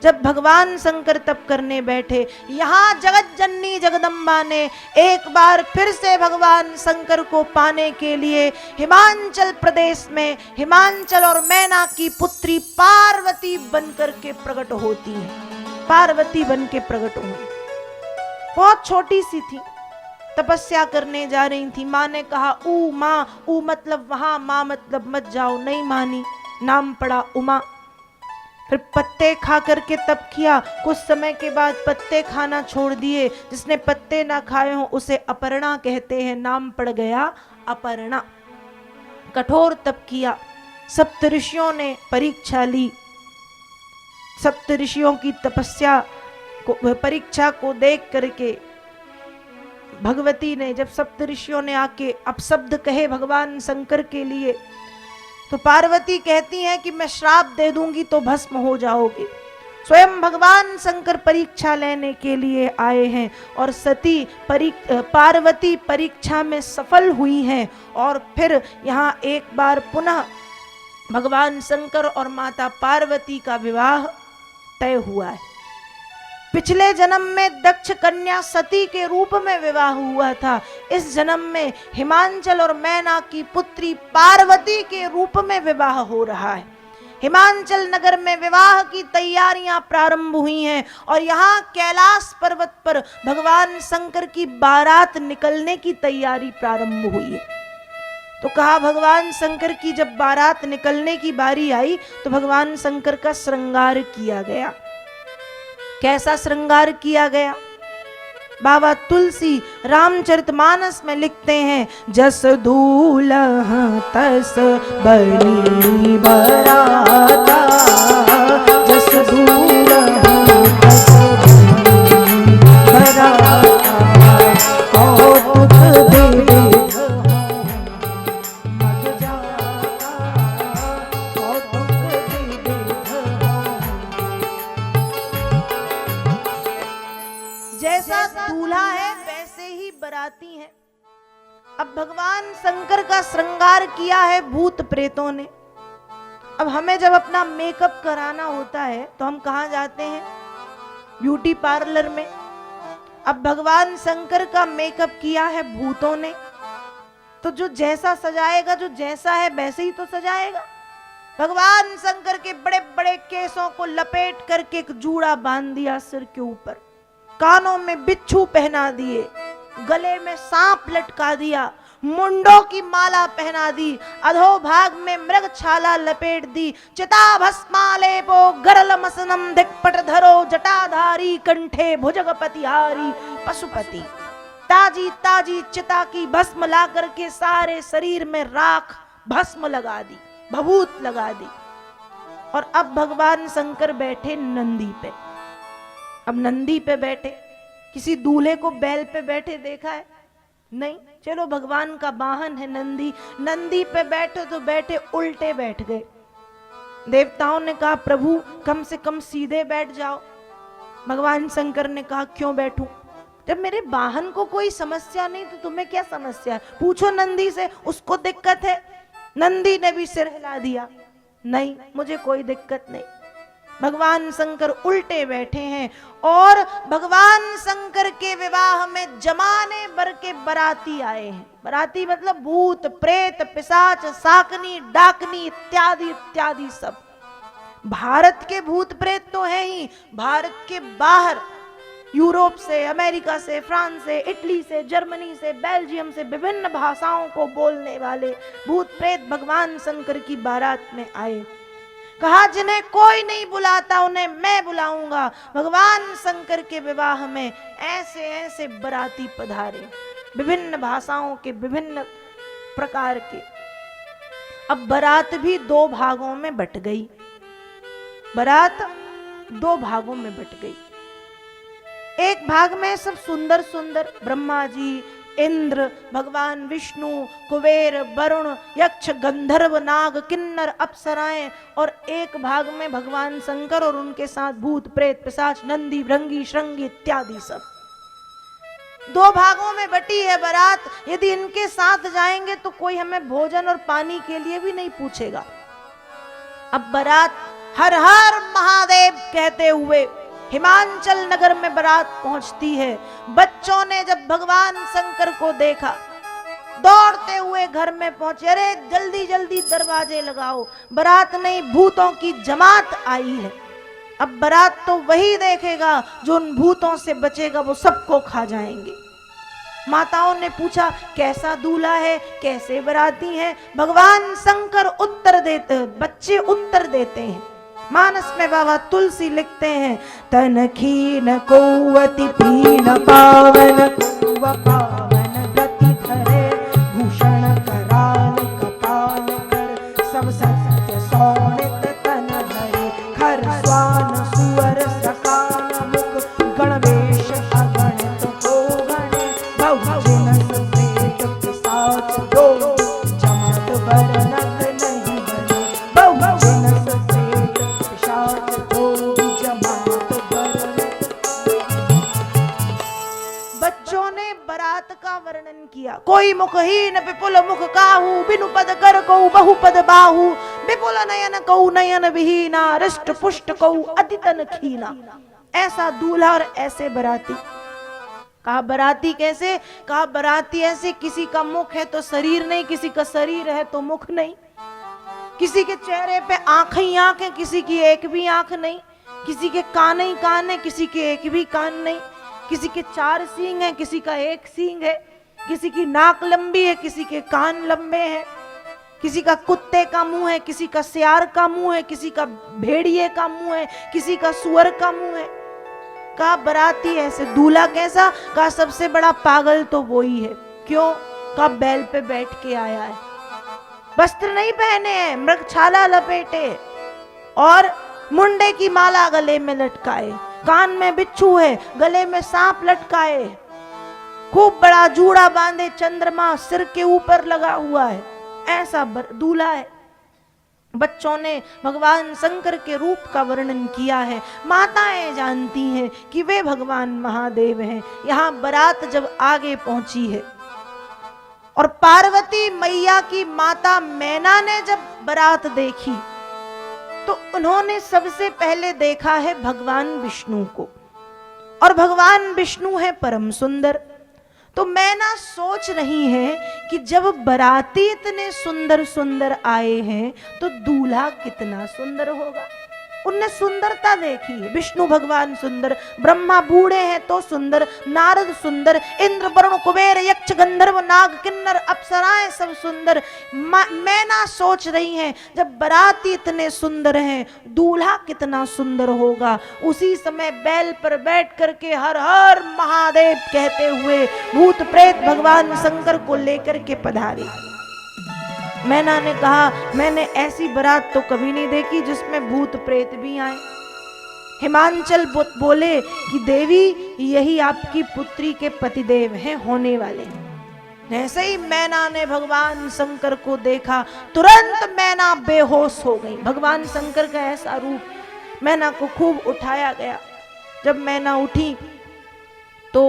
जब भगवान शंकर तप करने बैठे, यहाँ जगत जननी जगदम्बा ने एक बार फिर से भगवान शंकर को पाने के लिए हिमाचल प्रदेश में हिमाचल और मैना की पुत्री पार्वती बनकर के प्रकट होती है। पार्वती बन के प्रकट हुई। बहुत छोटी सी थी, तपस्या करने जा रही थी। माँ ने कहा ऊ माँ, ऊ मतलब वहां, माँ मतलब मत जाओ। नहीं मानी, नाम पड़ा उमा। फिर पत्ते खा करके तप किया। कुछ समय के बाद पत्ते खाना छोड़ दिए। जिसने पत्ते ना खाए हो उसे अपर्णा कहते हैं, नाम पड़ गया अपर्णा। कठोर तप किया। सप्तऋषियों ने परीक्षा ली। सप्तऋषियों की तपस्या को, परीक्षा को देख करके भगवती ने, जब सप्तऋषियों ने आके अपशब्द कहे भगवान शंकर के लिए, तो पार्वती कहती हैं कि मैं श्राप दे दूंगी तो भस्म हो जाओगे। स्वयं भगवान शंकर परीक्षा लेने के लिए आए हैं और सती पार्वती परीक्षा में सफल हुई हैं। और फिर यहाँ एक बार पुनः भगवान शंकर और माता पार्वती का विवाह तय हुआ है। पिछले जन्म में दक्ष कन्या सती के रूप में विवाह हुआ था। इस जन्म में हिमाचल और मैना की पुत्री पार्वती के रूप में विवाह हो रहा है। हिमाचल नगर में विवाह की तैयारियां प्रारंभ हुई हैं और यहाँ कैलाश पर्वत पर भगवान शंकर की बारात निकलने की तैयारी प्रारंभ हुई है। तो कहा भगवान शंकर की जब बारात निकलने की बारी आई तो भगवान शंकर का श्रृंगार किया गया। कैसा श्रृंगार किया गया? बाबा तुलसी रामचरितमानस में लिखते हैं, जस दूल्हा तस बनी बराता, जस दूल्हा तस बनी बराता, कौतुक देवे दूल्हा है वैसे ही बराती हैं। अब भगवान शंकर का श्रृंगार किया है भूत प्रेतों ने। अब हमें जब अपना मेकअप कराना होता है तो हम कहाँ जाते हैं? ब्यूटी पार्लर में। अब भगवान शंकर का मेकअप किया है भूतों ने, तो जो जैसा सजाएगा, जो जैसा है वैसे ही तो सजाएगा। भगवान शंकर के बड़े बड़े केसों को लपेट करके एक जूड़ा बांध दिया सिर के ऊपर, कानों में बिच्छू पहना दिए, गले में सांप लटका दिया, मुंडों की माला पहना दी, अधोभाग में मृग छाला लपेट दी, चिता भस्मालेपो गरल मसनम दिक्पट धरो, जटाधारी कंठे भुजगपतिहारी पशुपति। ताजी ताजी चिता की भस्म ला करके सारे शरीर में राख भस्म लगा दी, भभूत लगा दी। और अब भगवान शंकर बैठे नंदी पे। अब नंदी पे बैठे, किसी दूल्हे को बैल पे बैठे देखा है? नहीं। चलो भगवान का वाहन है नंदी, नंदी पे बैठे तो बैठे उल्टे बैठ गए। देवताओं ने कहा प्रभु कम से कम सीधे बैठ जाओ। भगवान शंकर ने कहा क्यों बैठूं? जब मेरे वाहन को कोई समस्या नहीं तो तुम्हें क्या समस्या है? पूछो नंदी से, उसको दिक्कत है। नंदी ने भी सिर हिला दिया, नहीं मुझे कोई दिक्कत नहीं। भगवान शंकर उल्टे बैठे हैं और भगवान शंकर के विवाह में जमाने भर के बराती आए हैं। बराती मतलब भूत प्रेत पिशाच शाकनी डाकनी इत्यादि इत्यादि सब। भारत के भूत प्रेत तो है ही, भारत के बाहर यूरोप से, अमेरिका से, फ्रांस से, इटली से, जर्मनी से, बेल्जियम से विभिन्न भाषाओं को बोलने वाले भूत प्रेत भगवान शंकर की बारात में आए। कहा जिन्हें कोई नहीं बुलाता उन्हें मैं बुलाऊंगा। भगवान शंकर के विवाह में ऐसे ऐसे बराती पधारे, विभिन्न भाषाओं के, विभिन्न प्रकार के। अब बारात भी दो भागों में बट गई। बारात दो भागों में बट गई। एक भाग में सब सुंदर सुंदर ब्रह्मा जी, इंद्र, भगवान विष्णु, कुबेर, वरुण, यक्ष, गंधर्व, नाग, किन्नर, अप्सराएं, और एक भाग में भगवान शंकर और उनके साथ भूत प्रेत पिशाच नंदी भृंगी श्रृंगी इत्यादि सब। दो भागों में बटी है बारात। यदि इनके साथ जाएंगे तो कोई हमें भोजन और पानी के लिए भी नहीं पूछेगा। अब बारात हर हर महादेव कहते हुए हिमांचल नगर में बारात पहुंचती है। बच्चों ने जब भगवान शंकर को देखा, दौड़ते हुए घर में पहुंचे, अरे जल्दी जल्दी दरवाजे लगाओ, बारात नहीं भूतों की जमात आई है। अब बारात तो वही देखेगा जो उन भूतों से बचेगा, वो सबको खा जाएंगे। माताओं ने पूछा कैसा दूल्हा है, कैसे बाराती हैं? भगवान शंकर उत्तर देते, बच्चे उत्तर देते हैं। मानस में बाबा तुलसी लिखते हैं, तन खीन कौवति पीन पावन कौव पावन गति धरे, भूषण कराल कपाल कर, सब सत्य सोनित तन धरे, खर स्वान सुअर सकाल मुख, गणवेश अगणित हो गणे, बहुजन ससेत पिशाच दो, जमत वर्णक नहीं बने, बहुजन ससेत पिशाच दो, जमत वर्णक। बच्चों ने बारात का वर्णन किया। कोई मुखहीन विपुल मुख काहू, बिनु पद कर कऊ बहुपद बाहू, विपुल नयन कऊ नयन विहीना, रिष्ट पुष्ट कऊ अति तन खीना। ऐसा दूल्हा और ऐसे बाराती। कहा बाराती कैसे? कहा बाराती ऐसे, किसी का मुख है तो शरीर नहीं, किसी का शरीर है तो मुख नहीं, किसी के चेहरे पे आंख ही आंख है, किसी की एक भी आंख नहीं, किसी के कान ही कान है, किसी के एक भी कान नहीं, किसी के 4 सींग है, किसी का 1 सींग है, किसी की नाक लंबी है, किसी के कान लंबे हैं, किसी का कुत्ते का मुंह है, किसी का सियार का मुंह है, किसी का भेड़िए का मुंह है, किसी का सुअर का मुंह है। कहा बाराती ऐसे। दूल्हा कैसा? कहा सबसे बड़ा पागल तो वो ही है। क्यों? कहा बैल पे बैठ के आया है, वस्त्र नहीं पहने हैं, मृगछाला लपेटे और मुंडे की माला गले में लटकाए, कान में बिच्छू है, गले में सांप लटकाए, खूब बड़ा जूड़ा बांधे, चंद्रमा सिर के ऊपर लगा हुआ है, ऐसा दूल्हा है। बच्चों ने भगवान शंकर के रूप का वर्णन किया है। माताएं जानती हैं कि वे भगवान महादेव हैं। यहाँ बारात जब आगे पहुंची है और पार्वती मैया की माता मैना ने जब बारात देखी तो उन्होंने सबसे पहले देखा है भगवान विष्णु को, और भगवान विष्णु है परम सुंदर। तो मैना सोच रही है कि जब बाराती इतने सुंदर सुंदर आए हैं तो दूल्हा कितना सुंदर होगा। उनने सुंदरता देखी है। विष्णु भगवान सुंदर, ब्रह्मा बूढ़े हैं तो सुंदर, नारद सुंदर, इंद्र वरुण कुबेर यक्ष गंधर्व नाग किन्नर अप्सराएं सब सुंदर। मैना सोच रही हैं जब बाराती इतने सुंदर हैं, दूल्हा कितना सुंदर होगा। उसी समय बैल पर बैठ करके हर हर महादेव कहते हुए भूत प्रेत भगवान शंकर को लेकर के पधारे। मैना ने कहा मैंने ऐसी बारात तो कभी नहीं देखी जिसमें भूत प्रेत भी आए। हिमांचल बोले कि देवी यही आपकी पुत्री के पतिदेव हैं होने वाले। ऐसे ही मैना ने भगवान शंकर को देखा, तुरंत मैना बेहोश हो गई। भगवान शंकर का ऐसा रूप, मैना को खूब उठाया गया। जब मैना उठी तो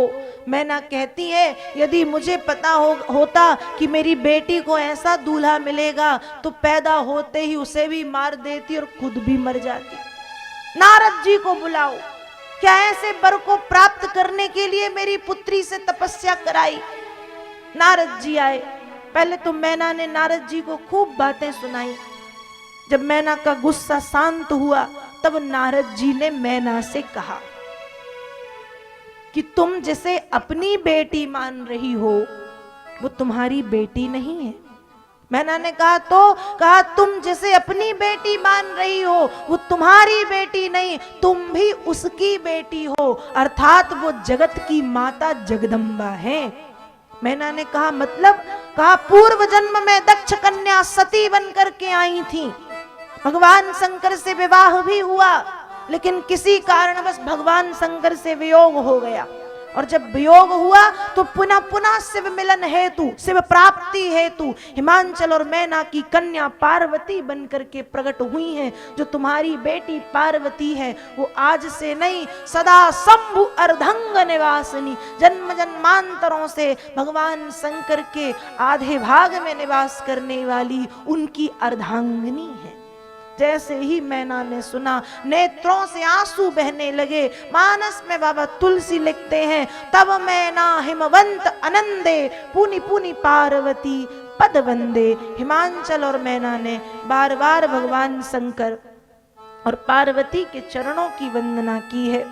मैना कहती है यदि मुझे पता होता कि मेरी बेटी को ऐसा दूल्हा मिलेगा तो पैदा होते ही उसे भी मार देती और खुद भी मर जाती। नारद जी को बुलाओ, क्या ऐसे वर को प्राप्त करने के लिए मेरी पुत्री से तपस्या कराई। नारद जी आए। पहले तो मैना ने नारद जी को खूब बातें सुनाई। जब मैना का गुस्सा शांत हुआ तब नारद जी ने मैना से कहा कि तुम जिसे अपनी बेटी मान रही हो वो तुम्हारी बेटी नहीं है। मैना ने कहा तो, कहा तुम जिसे अपनी बेटी मान रही हो वो तुम्हारी बेटी नहीं, तुम भी उसकी बेटी हो, अर्थात वो जगत की माता जगदम्बा है। मैना ने कहा मतलब? कहा पूर्व जन्म में दक्ष कन्या सती बन करके आई थी, भगवान शंकर से विवाह भी हुआ, लेकिन किसी कारणवश भगवान शंकर से वियोग हो गया, और जब वियोग हुआ तो पुनः पुनः शिव मिलन हेतु, शिव प्राप्ति हेतु हिमांचल और मैना की कन्या पार्वती बनकर के प्रकट हुई हैं। जो तुम्हारी बेटी पार्वती है वो आज से नहीं, सदा शंभु अर्धंग निवासिनी, जन्म जन्मांतरों से भगवान शंकर के आधे भाग में निवास करने वाली उनकी अर्धांगिनी है। जैसे ही मैना ने सुना, नेत्रों से आंसू बहने लगे। मानस में बाबा तुलसी लिखते हैं, तब मैना हिमवंत आनंदे पुनि पुनि पार्वती पद वंदे। हिमांचल और मैना ने बार बार भगवान शंकर और पार्वती के चरणों की वंदना की है।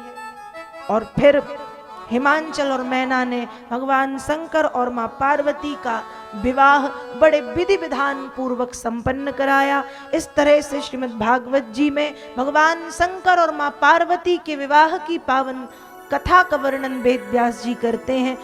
और फिर हिमांचल और मैना ने भगवान शंकर और मां पार्वती का विवाह बड़े विधि विधान पूर्वक संपन्न कराया। इस तरह से श्रीमद् भागवत जी में भगवान शंकर और मां पार्वती के विवाह की पावन कथा का वर्णन वेद व्यास जी करते हैं।